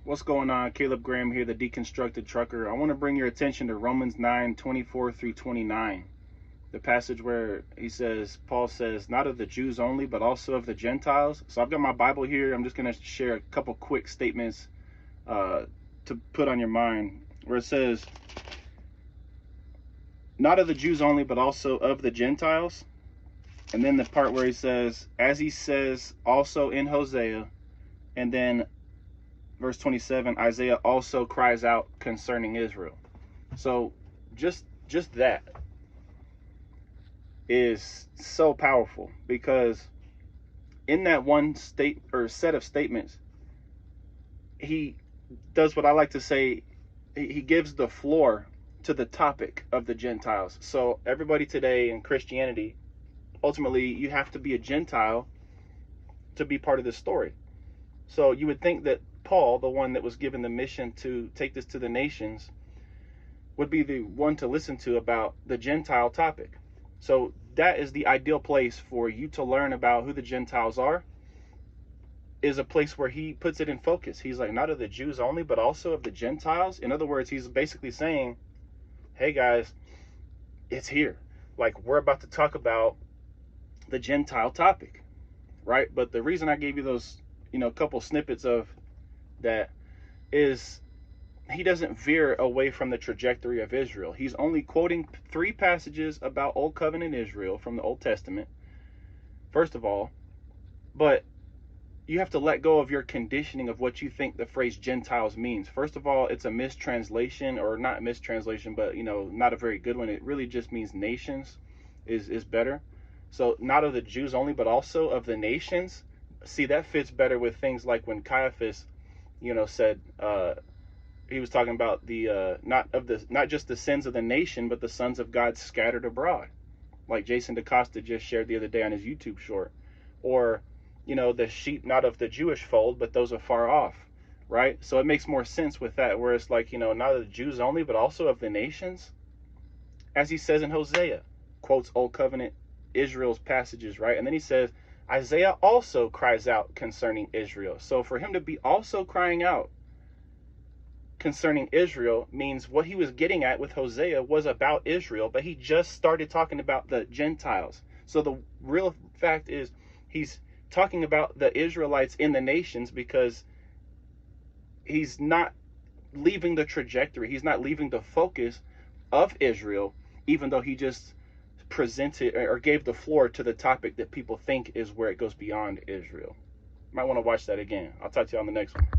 What's going on? Caleb Graham here, the Deconstructed Trucker. I want to bring your attention to Romans 9:24 through 29. The passage where Paul says, not of the Jews only, but also of the Gentiles. So I've got my Bible here. I'm just going to share a couple quick statements to put on your mind, where it says, not of the Jews only, but also of the Gentiles. And then the part where he says, as he says also in Hosea, and then verse 27, Isaiah also cries out concerning Israel. So just that is so powerful, because in that one state or set of statements, he does what I like to say, he gives the floor to the topic of the Gentiles. So everybody today in Christianity, ultimately you have to be a Gentile to be part of this story. So you would think that Paul, the one that was given the mission to take this to the nations, would be the one to listen to about the Gentile topic. So that is the ideal place for you to learn about who the Gentiles are, is a place where he puts it in focus. He's like, not of the Jews only, but also of the Gentiles. In other words, he's basically saying, hey guys, it's here. Like, we're about to talk about the Gentile topic, right? But the reason I gave you those, couple snippets of that is he doesn't veer away from the trajectory of Israel. He's only quoting 3 passages about Old Covenant Israel from the Old Testament, first of all. But you have to let go of your conditioning of what you think the phrase Gentiles means. First of all, it's a mistranslation, or not mistranslation, but not a very good one. It really just means nations is better. So not of the Jews only, but also of the nations. See, that fits better with things like when Caiaphas said he was talking about the not just the sins of the nation, but the sons of God scattered abroad, like Jason DaCosta just shared the other day on his YouTube short. Or the sheep not of the Jewish fold, but those afar off, right? So it makes more sense with that, where it's like, not of the Jews only, but also of the nations, as he says in Hosea, quotes Old Covenant Israel's passages, right? And then he says Isaiah also cries out concerning Israel. So for him to be also crying out concerning Israel means what he was getting at with Hosea was about Israel, but he just started talking about the Gentiles. So the real fact is he's talking about the Israelites in the nations, because he's not leaving the trajectory. He's not leaving the focus of Israel, even though he just presented or gave the floor to the topic that people think is where it goes beyond Israel. Might want to watch that again. I'll talk to you on the next one.